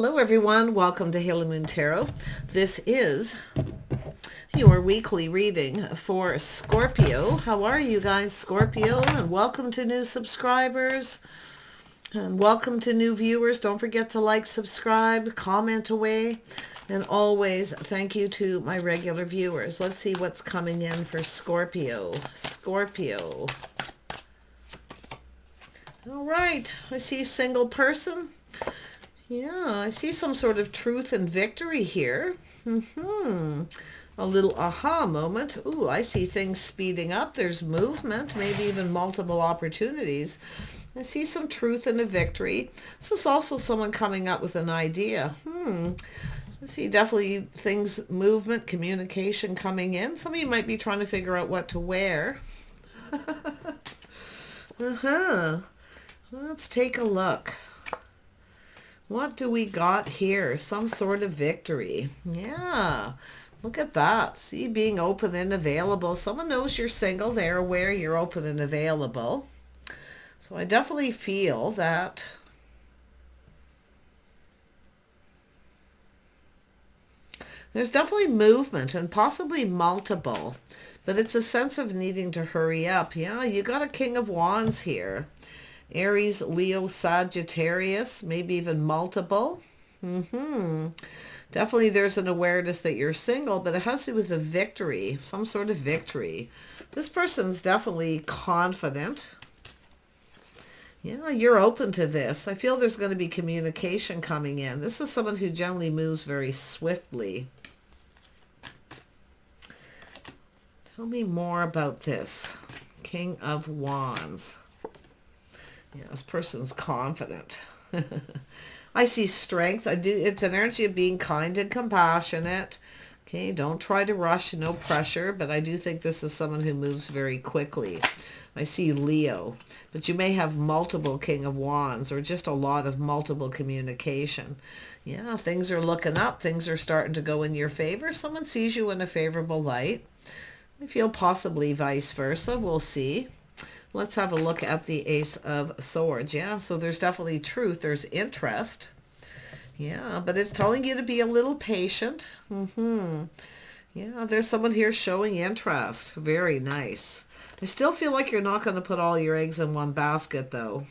Hello everyone, welcome to Halo Moon Tarot. This is your weekly reading for Scorpio. How are you guys, Scorpio? And welcome to new subscribers and welcome to new viewers. Don't forget to like, subscribe, comment away, and always thank you to my regular viewers. Let's see what's coming in for Scorpio. Scorpio. All right, I see single person. Yeah, I see some sort of truth and victory here. A little aha moment. Ooh, I see things speeding up. There's movement, maybe even multiple opportunities. I see some truth and a victory. This is also someone coming up with an idea. I see definitely things, movement, communication coming in. Some of you might be trying to figure out what to wear. Let's take a look. What do we got here? Some sort of victory. Yeah, look at that. See, being open and available. Someone knows you're single. They're aware you're open and available. So I definitely feel that there's definitely movement and possibly multiple. But it's a sense of needing to hurry up. Yeah, you got a King of Wands here. Aries, Leo, Sagittarius, maybe even multiple. Definitely there's an awareness that you're single, but it has to do with a victory, some sort of victory. This person's definitely confident. Yeah, you're open to this. I feel there's going to be communication coming in. This is someone who generally moves very swiftly. Tell me more about this. King of Wands. Yeah, this person's confident. I see strength. It's an energy of being kind and compassionate. Okay, don't try to rush, no pressure, but I do think this is someone who moves very quickly. I see Leo, but you may have multiple King of Wands or just a lot of multiple communication. Yeah, things are looking up. Things are starting to go in your favor. Someone sees you in a favorable light. I feel possibly vice versa. We'll see. Let's have a look at the Ace of Swords. Yeah, so there's definitely truth. There's interest. Yeah, but it's telling you to be a little patient. Yeah, there's someone here showing interest. Very nice. I still feel like you're not going to put all your eggs in one basket, though.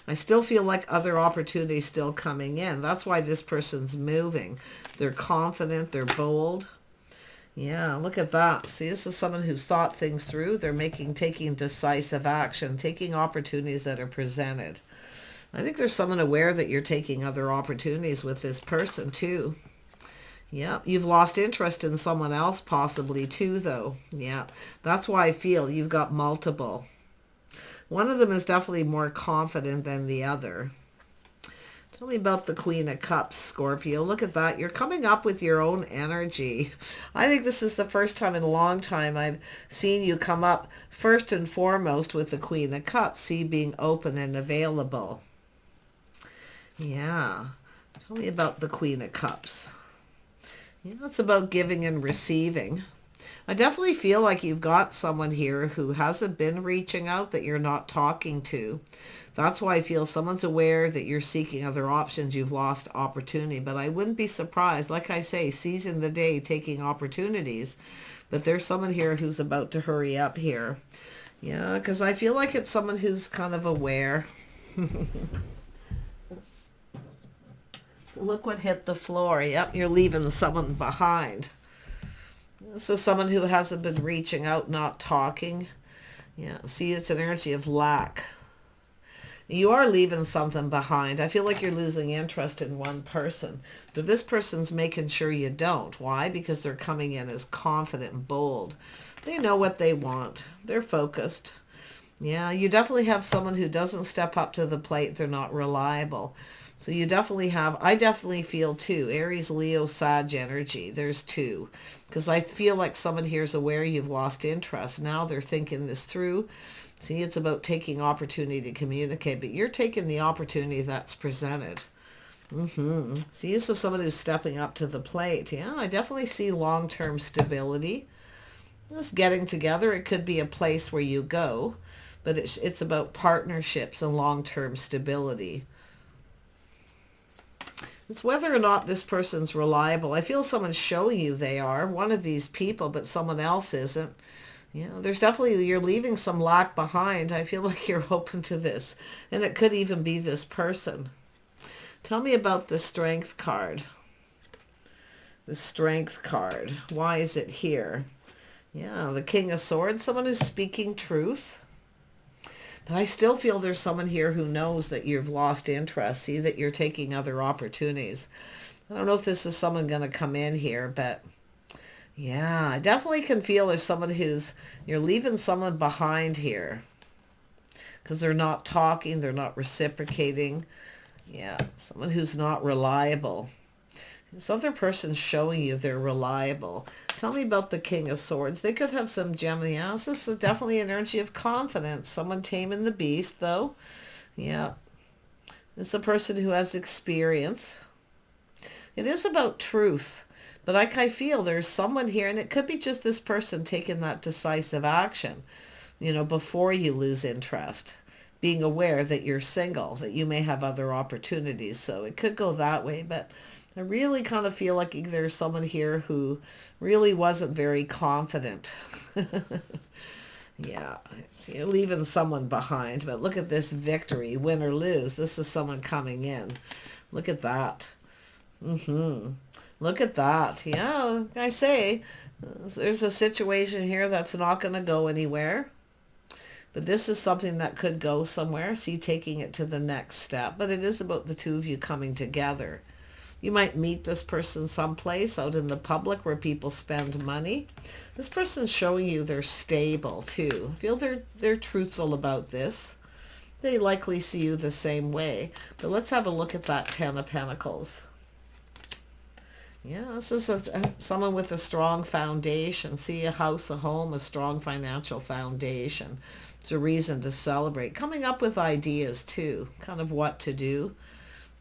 I still feel like other opportunities still coming in. That's why this person's moving. They're confident. They're bold. Yeah, look at that. See, this is someone who's thought things through. They're taking decisive action, taking opportunities that are presented. I think there's someone aware that you're taking other opportunities with this person too. Yeah, you've lost interest in someone else possibly too, though. Yeah, that's why I feel you've got multiple. One of them is definitely more confident than the other. Tell me about the Queen of Cups, Scorpio. Look at that. You're coming up with your own energy. I think this is the first time in a long time I've seen you come up first and foremost with the Queen of Cups. See, being open and available. Yeah. Tell me about the Queen of Cups. Yeah, it's about giving and receiving. I definitely feel like you've got someone here who hasn't been reaching out that you're not talking to. That's why I feel someone's aware that you're seeking other options. You've lost opportunity, but I wouldn't be surprised. Like I say, seizing the day, taking opportunities. But there's someone here who's about to hurry up here. Yeah, because I feel like it's someone who's kind of aware. Look what hit the floor. Yep, you're leaving someone behind. This is someone who hasn't been reaching out, not talking. Yeah, see, it's an energy of lack. You are leaving something behind. I feel like you're losing interest in one person. But this person's making sure you don't. Why? Because they're coming in as confident and bold. They know what they want. They're focused. Yeah, you definitely have someone who doesn't step up to the plate. They're not reliable. So you definitely have, I definitely feel two, Aries, Leo, Sag energy. There's two. Because I feel like someone here is aware you've lost interest. Now they're thinking this through. See, it's about taking opportunity to communicate, but you're taking the opportunity that's presented. See, this is someone who's stepping up to the plate. Yeah, I definitely see long-term stability. This getting together, it could be a place where you go, but it's about partnerships and long-term stability. It's whether or not this person's reliable. I feel someone's showing you they are one of these people, but someone else isn't. You know, there's definitely, you're leaving some lack behind. I feel like you're open to this. And it could even be this person. Tell me about the Strength card. The Strength card. Why is it here? Yeah, the King of Swords. Someone who's speaking truth. But I still feel there's someone here who knows that you've lost interest. See that you're taking other opportunities. I don't know if this is someone going to come in here, but yeah, I definitely can feel there's someone you're leaving someone behind here. Because they're not talking, they're not reciprocating. Yeah, someone who's not reliable. This other person's showing you they're reliable. Tell me about the King of Swords. They could have some Gemini. Yeah, this is definitely an energy of confidence. Someone taming the beast, though. Yeah. It's a person who has experience. It is about truth. But like I feel there's someone here, and it could be just this person taking that decisive action, you know, before you lose interest. Being aware that you're single, that you may have other opportunities. So it could go that way, but I really kind of feel like there's someone here who really wasn't very confident. Yeah, so you're leaving someone behind, but look at this victory, win or lose. This is someone coming in. Look at that. Look at that. Yeah, I say there's a situation here that's not going to go anywhere. But this is something that could go somewhere. See, taking it to the next step. But it is about the two of you coming together. You might meet this person someplace out in the public where people spend money. This person's showing you they're stable too. I feel they're truthful about this. They likely see you the same way. But let's have a look at that Ten of Pentacles. Yeah, this is someone with a strong foundation. See, a house, a home, a strong financial foundation. It's a reason to celebrate. Coming up with ideas too, kind of what to do.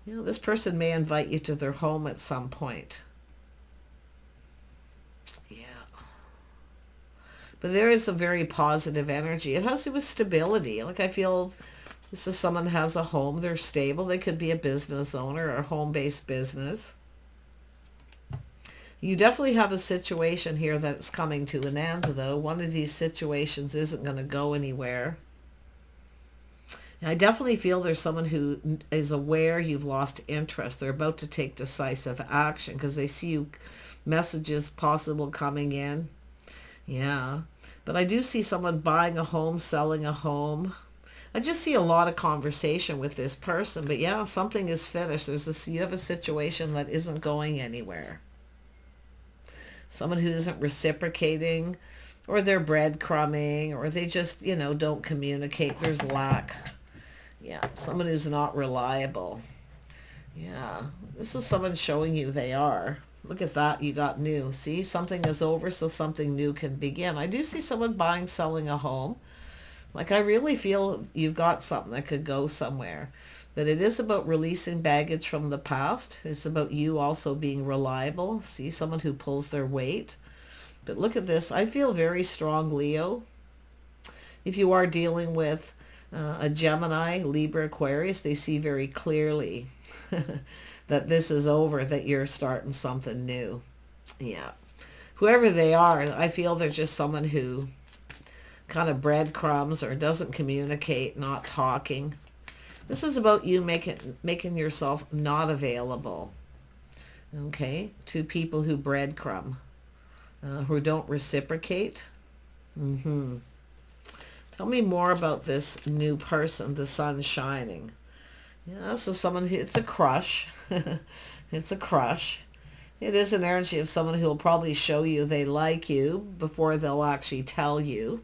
You know, this person may invite you to their home at some point. Yeah. But there is a very positive energy. It has to do with stability. Like I feel this is someone has a home. They're stable. They could be a business owner or a home-based business. You definitely have a situation here that's coming to an end, though. One of these situations isn't going to go anywhere. And I definitely feel there's someone who is aware you've lost interest. They're about to take decisive action because they see you messages possible coming in. Yeah. But I do see someone buying a home, selling a home. I just see a lot of conversation with this person. But yeah, something is finished. You have a situation that isn't going anywhere. Someone who isn't reciprocating, or they're breadcrumbing, or they just, you know, don't communicate. There's lack. Yeah, someone who's not reliable. Yeah, this is someone showing you they are. Look at that, you got new. See, something is over so something new can begin. I do see someone buying, selling a home. Like I really feel you've got something that could go somewhere. But it is about releasing baggage from the past. It's about you also being reliable. See, someone who pulls their weight. But look at this. I feel very strong, Leo. If you are dealing with a Gemini, Libra, Aquarius, they see very clearly that this is over, that you're starting something new. Yeah. Whoever they are, I feel they're just someone who kind of breadcrumbs or doesn't communicate, not talking. This is about you making yourself not available, okay, to people who breadcrumb, who don't reciprocate. Tell me more about this new person, the sun shining. Yeah, this is someone who, it's a crush. It's a crush. It is an energy of someone who will probably show you they like you before they'll actually tell you.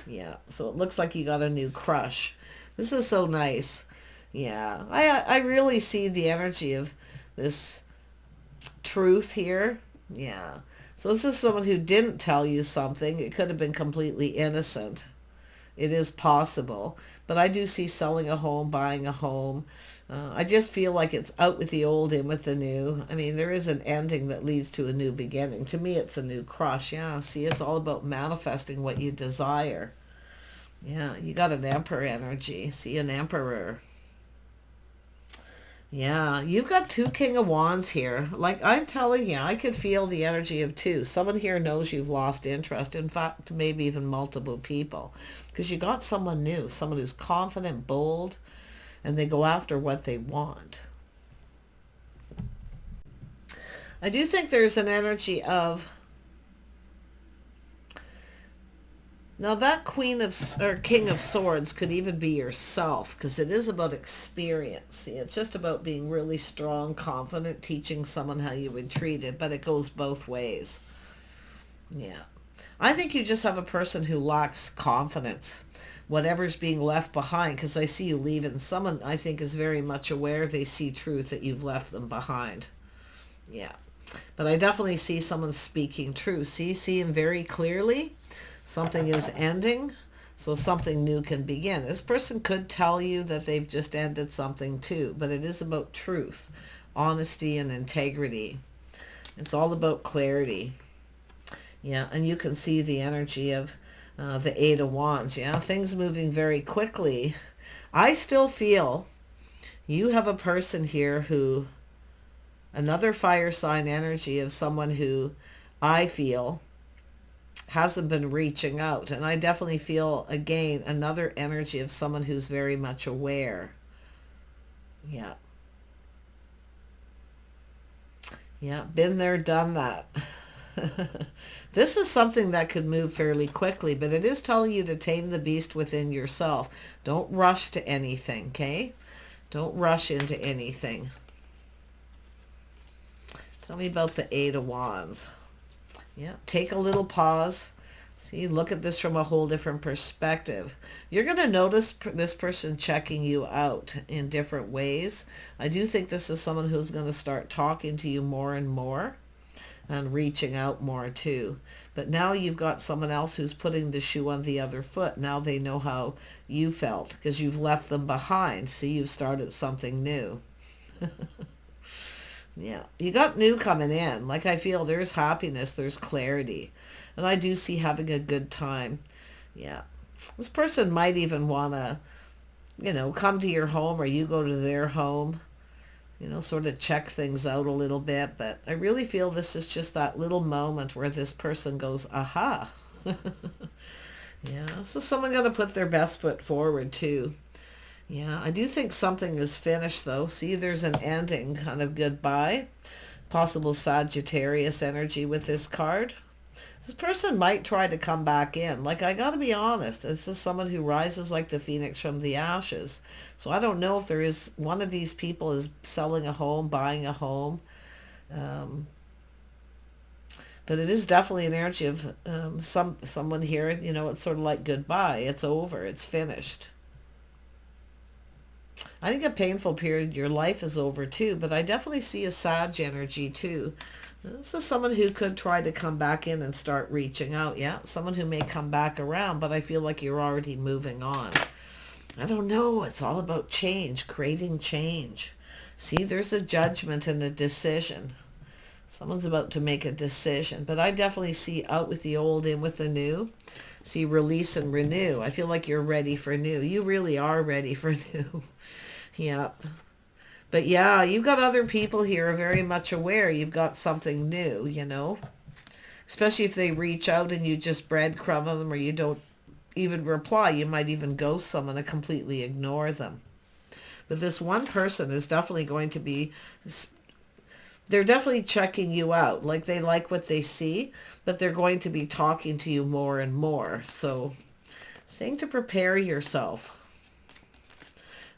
Yeah, so it looks like you got a new crush. This is so nice. Yeah, I really see the energy of this truth here. Yeah. So this is someone who didn't tell you something. It could have been completely innocent. It is possible. But I do see selling a home, buying a home. I just feel like it's out with the old, in with the new. I mean, there is an ending that leads to a new beginning. To me, it's a new crush. Yeah, see, it's all about manifesting what you desire. Yeah, you got an emperor energy. See, an emperor. Yeah, you've got two King of Wands here. Like I'm telling you, I could feel the energy of two. Someone here knows you've lost interest. In fact, maybe even multiple people. Because you got someone new, someone who's confident, bold, and they go after what they want. I do think there's an energy of... Now that Queen of or King of Swords could even be yourself, because it is about experience. See, it's just about being really strong, confident, teaching someone how you would treat it, but it goes both ways. Yeah. I think you just have a person who lacks confidence. Whatever's being left behind, because I see you leaving. Someone I think is very much aware, they see truth, that you've left them behind. Yeah. But I definitely see someone speaking truth. See him very clearly. Something is ending, so something new can begin. This person could tell you that they've just ended something too, but it is about truth, honesty, and integrity. It's all about clarity. Yeah, and you can see the energy of the Eight of Wands. Yeah, things moving very quickly. I still feel you have a person here who, another fire sign energy of someone who I feel hasn't been reaching out. And I definitely feel, again, another energy of someone who's very much aware. Yeah. Yeah, been there, done that. This is something that could move fairly quickly, but it is telling you to tame the beast within yourself. Don't rush to anything, okay? Don't rush into anything. Tell me about the Eight of Wands. Yeah, take a little pause. See, look at this from a whole different perspective. You're going to notice this person checking you out in different ways. I do think this is someone who's going to start talking to you more and more and reaching out more too. But now you've got someone else who's putting the shoe on the other foot. Now they know how you felt because you've left them behind. See, you've started something new. Yeah, you got new coming in. Like I feel there's happiness, there's clarity. And I do see having a good time. Yeah. This person might even want to, come to your home or you go to their home. Sort of check things out a little bit. But I really feel this is just that little moment where this person goes, aha. Yeah, so someone going to put their best foot forward too. Yeah, I do think something is finished though. See, there's an ending, kind of goodbye. Possible Sagittarius energy with this card. This person might try to come back in. Like, I got to be honest, this is someone who rises like the phoenix from the ashes. So I don't know if there is, one of these people is selling a home, buying a home. But it is definitely an energy of someone here, it's sort of like goodbye. It's over. It's finished. I think a painful period in your life is over too, but I definitely see a Sag energy too. This is someone who could try to come back in and start reaching out. Yeah, someone who may come back around, but I feel like you're already moving on. I don't know. It's all about change, creating change. See, there's a judgment and a decision. Someone's about to make a decision, but I definitely see out with the old, in with the new. See, release and renew. I feel like you're ready for new. You really are ready for new. Yep. But yeah, you've got other people here are very much aware you've got something new, Especially if they reach out and you just breadcrumb them or you don't even reply. You might even ghost someone and completely ignore them. But this one person is definitely going to be... They're definitely checking you out. Like, they like what they see, but they're going to be talking to you more and more. So, saying to prepare yourself.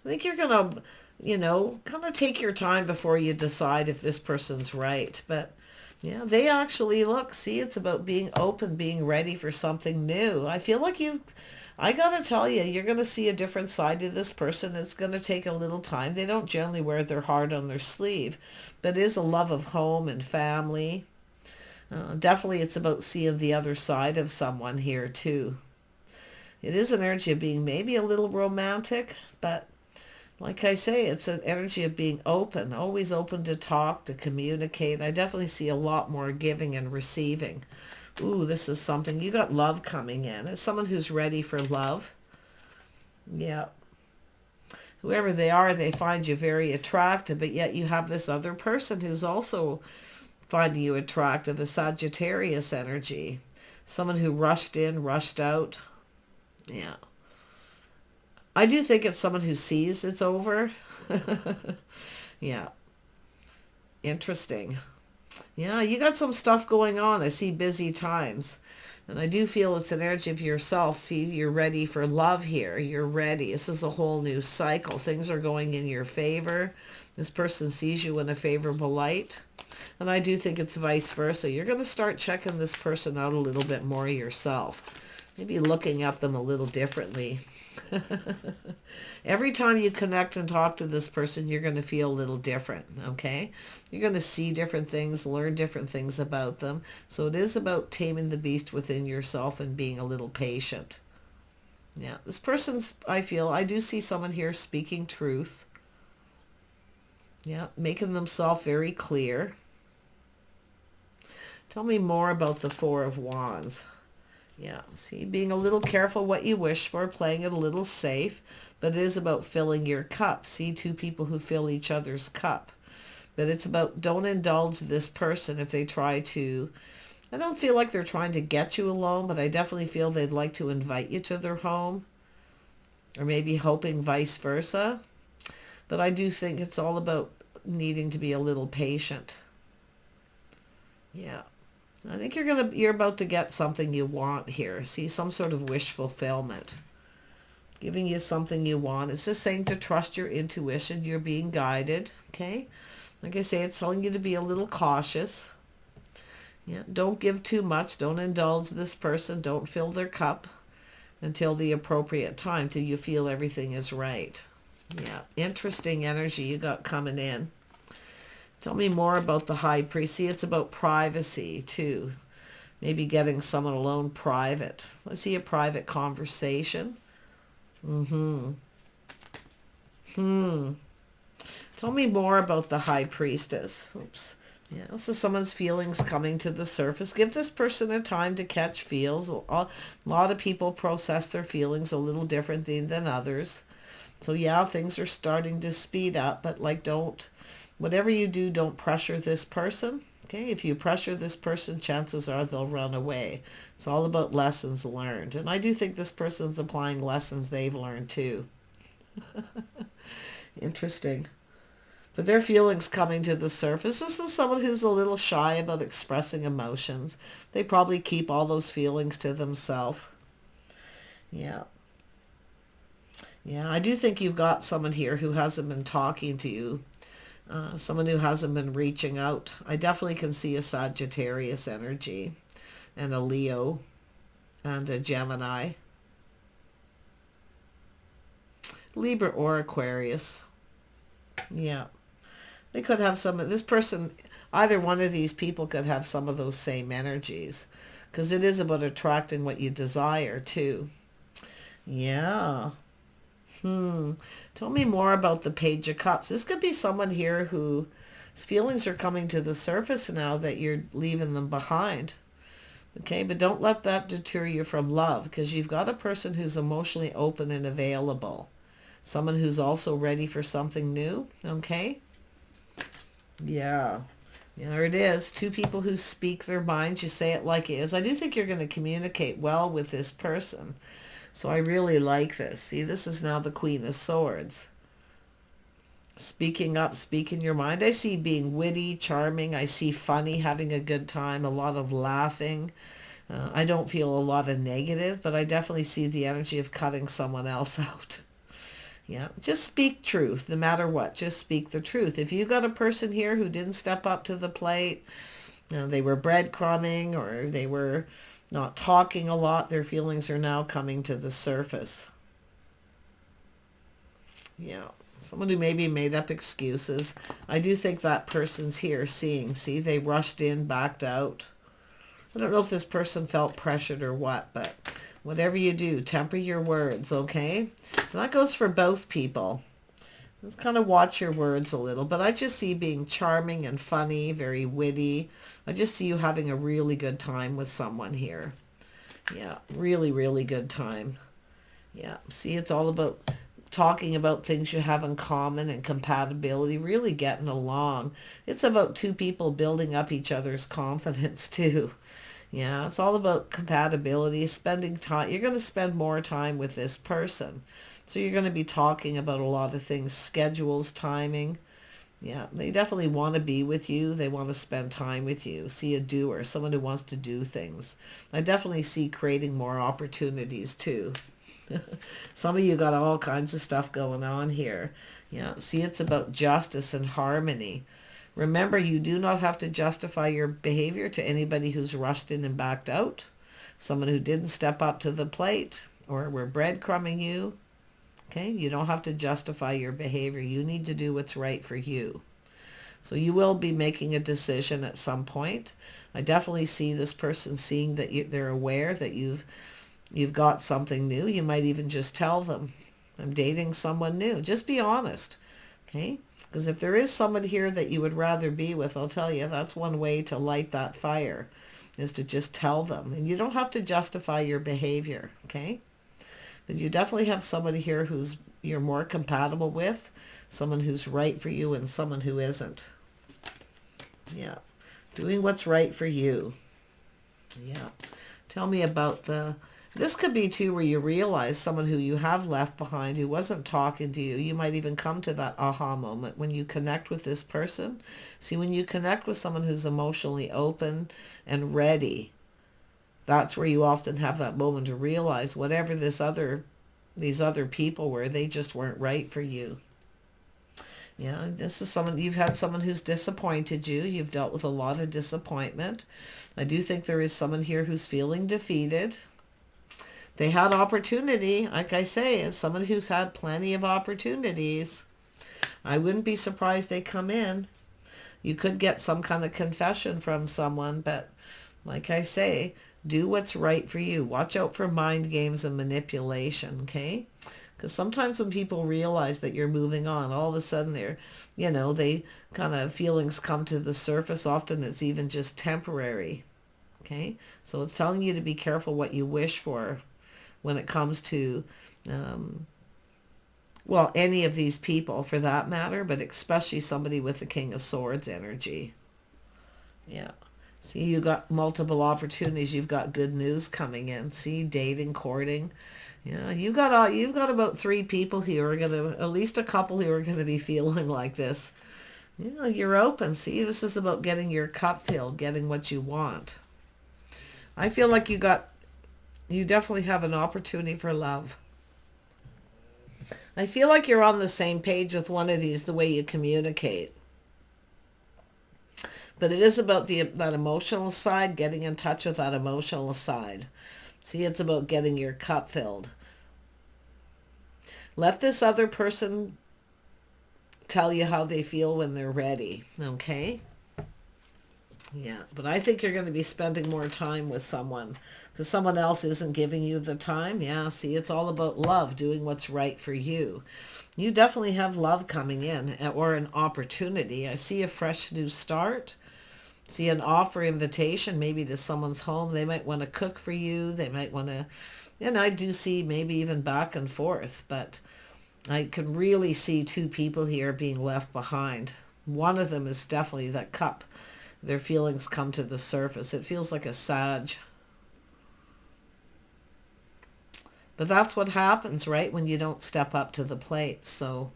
I think you're going to, kind of take your time before you decide if this person's right. But, yeah, they actually, see, it's about being open, being ready for something new. I feel like I got to tell you, you're going to see a different side to this person. It's going to take a little time. They don't generally wear their heart on their sleeve, but it is a love of home and family. Definitely it's about seeing the other side of someone here too. It is an energy of being maybe a little romantic, but like I say, it's an energy of being open, always open to talk, to communicate. I definitely see a lot more giving and receiving. Ooh, this is something. You got love coming in. It's someone who's ready for love. Yeah. whoever they are, they find you very attractive, but yet you have this other person who's also finding you attractive, a Sagittarius energy. Someone who rushed in, rushed out. Yeah. I do think it's someone who sees it's over. Yeah. Interesting. Yeah, you got some stuff going on. I see busy times. And I do feel it's an energy of yourself. See, you're ready for love here. You're ready. This is a whole new cycle. Things are going in your favor. This person sees you in a favorable light. And I do think it's vice versa. You're going to start checking this person out a little bit more yourself. Maybe looking at them a little differently. Every time you connect and talk to this person, you're going to feel a little different, okay? You're going to see different things, learn different things about them. So it is about taming the beast within yourself and being a little patient. Yeah, this person's, I do see someone here speaking truth. Yeah, making themselves very clear. Tell me more about the Four of Wands. Yeah, see, being a little careful what you wish for, playing it a little safe, but it is about filling your cup. See, two people who fill each other's cup. But it's about, don't indulge this person if they try to, I don't feel like they're trying to get you alone, but I definitely feel they'd like to invite you to their home, or maybe hoping vice versa. But I do think it's all about needing to be a little patient. Yeah. I think you're about to get something you want here. See, some sort of wish fulfillment. Giving you something you want. It's just saying to trust your intuition. You're being guided. Okay? Like I say, it's telling you to be a little cautious. Yeah. Don't give too much. Don't indulge this person. Don't fill their cup until the appropriate time, till you feel everything is right. Yeah. Interesting energy you got coming in. Tell me more about the High Priest. See, it's about privacy, too. Maybe getting someone alone private. Let's see a private conversation. Tell me more about the High Priestess. Oops. Yeah, this is someone's feelings coming to the surface. Give this person a time to catch feels. A lot of people process their feelings a little differently than others. So, yeah, things are starting to speed up, but, like, whatever you do, don't pressure this person. Okay, if you pressure this person, chances are they'll run away. It's all about lessons learned. And I do think this person's applying lessons they've learned too. Interesting. But their feelings coming to the surface. This is someone who's a little shy about expressing emotions. They probably keep all those feelings to themselves. Yeah. Yeah, I do think you've got someone here who hasn't been talking to you. Someone who hasn't been reaching out. I definitely can see a Sagittarius energy and a Leo and a Gemini. Libra or Aquarius. Yeah. They could have this person, either one of these people could have some of those same energies, because it is about attracting what you desire too. Yeah. Tell me more about the Page of Cups. This could be someone here whose feelings are coming to the surface now that you're leaving them behind. Okay, but don't let that deter you from love, because you've got a person who's emotionally open and available. Someone who's also ready for something new. Okay? Yeah. Yeah, there it is. Two people who speak their minds. You say it like it is. I do think you're going to communicate well with this person. So I really like this. See, this is now the Queen of Swords. Speaking up, speaking your mind. I see being witty, charming. I see funny, having a good time, a lot of laughing. I don't feel a lot of negative, but I definitely see the energy of cutting someone else out. Yeah, just speak truth, no matter what. Just speak the truth. If you got a person here who didn't step up to the plate, they were breadcrumbing, or they were not talking a lot, their feelings are now coming to the surface. Yeah. Someone who maybe made up excuses. I do think that person's here seeing. See, they rushed in, backed out. I don't know if this person felt pressured or what, but whatever you do, temper your words, okay? And that goes for both people. Just kind of watch your words a little. But I just see being charming and funny, very witty. I just see you having a really good time with someone here. Yeah, really, really good time. Yeah, see, it's all about talking about things you have in common and compatibility, really getting along. It's about two people building up each other's confidence too. Yeah, it's all about compatibility, spending time. You're going to spend more time with this person. So you're going to be talking about a lot of things, schedules, timing. Yeah, they definitely want to be with you. They want to spend time with you. See a doer, someone who wants to do things. I definitely see creating more opportunities too. Some of you got all kinds of stuff going on here. Yeah, see, it's about justice and harmony. Remember, you do not have to justify your behavior to anybody who's rushed in and backed out. Someone who didn't step up to the plate or were breadcrumbing you. Okay, you don't have to justify your behavior. You need to do what's right for you. So you will be making a decision at some point. I definitely see this person seeing that they're aware that you've got something new. You might even just tell them, I'm dating someone new. Just be honest. Okay? Because if there is someone here that you would rather be with, I'll tell you, that's one way to light that fire, is to just tell them. And you don't have to justify your behavior. Okay? But you definitely have somebody here who's you're more compatible with, someone who's right for you and someone who isn't. Yeah. Doing what's right for you. Yeah. Tell me about this could be too where you realize someone who you have left behind who wasn't talking to you. You might even come to that aha moment when you connect with this person. See, when you connect with someone who's emotionally open and ready, that's where you often have that moment to realize whatever these other people were, they just weren't right for you. Yeah, this is you've had someone who's disappointed you. You've dealt with a lot of disappointment. I do think there is someone here who's feeling defeated. They had opportunity, like I say, as someone who's had plenty of opportunities. I wouldn't be surprised they come in. You could get some kind of confession from someone, but like I say, do what's right for you. Watch out for mind games and manipulation, okay? Because sometimes when people realize that you're moving on, all of a sudden they kind of feelings come to the surface. Often it's even just temporary, okay? So it's telling you to be careful what you wish for when it comes to, any of these people for that matter, but especially somebody with the King of Swords energy. Yeah. See, you got multiple opportunities. You've got good news coming in. See, dating, courting. Yeah, you've got about 3 people here, at least a couple who are going to be feeling like this. Yeah, you're open. See, this is about getting your cup filled, getting what you want. I feel like you definitely have an opportunity for love. I feel like you're on the same page with one of these, the way you communicate. But it is about that emotional side, getting in touch with that emotional side. See, it's about getting your cup filled. Let this other person tell you how they feel when they're ready, okay? Yeah, but I think you're going to be spending more time with someone because someone else isn't giving you the time. Yeah, see, it's all about love, doing what's right for you. You definitely have love coming in, or an opportunity. I see a fresh new start. See an offer invitation maybe to someone's home. They might want to cook for you. They might want to, and I do see maybe even back and forth, but I can really see 2 people here being left behind. One of them is definitely that cup. Their feelings come to the surface. It feels like a Sag. But that's what happens, right, when you don't step up to the plate. So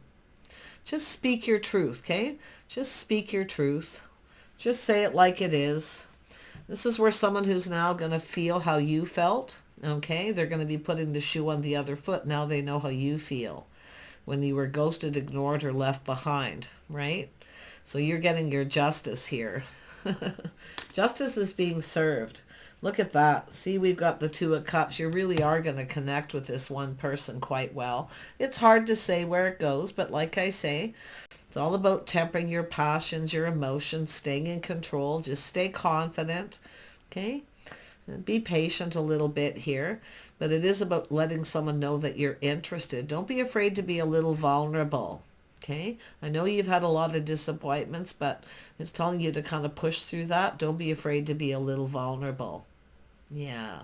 just speak your truth, okay? Just speak your truth. Just say it like it is. This is where someone who's now going to feel how you felt, okay? They're going to be putting the shoe on the other foot. Now they know how you feel when you were ghosted, ignored, or left behind, right? So you're getting your justice here. Justice is being served. Look at that. See, we've got the 2 of Cups. You really are going to connect with this one person quite well. It's hard to say where it goes, but like I say, it's all about tempering your passions, your emotions, staying in control. Just stay confident, okay? And be patient a little bit here, but it is about letting someone know that you're interested. Don't be afraid to be a little vulnerable, okay? I know you've had a lot of disappointments, but it's telling you to kind of push through that. Don't be afraid to be a little vulnerable. Yeah.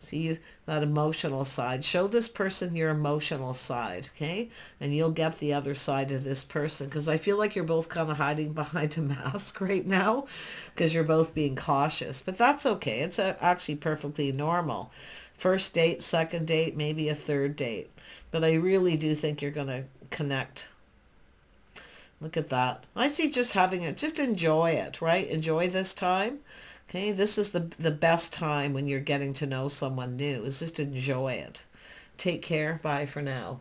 See that emotional side. Show this person your emotional side, okay? And you'll get the other side of this person, because I feel like you're both kind of hiding behind a mask right now because you're both being cautious. But that's okay. It's actually perfectly normal. First date, second date, maybe a third date. But I really do think you're going to connect. Look at that. I see just having it. Just enjoy it, right? Enjoy this time. Okay, this is the best time when you're getting to know someone new, is just enjoy it. Take care. Bye for now.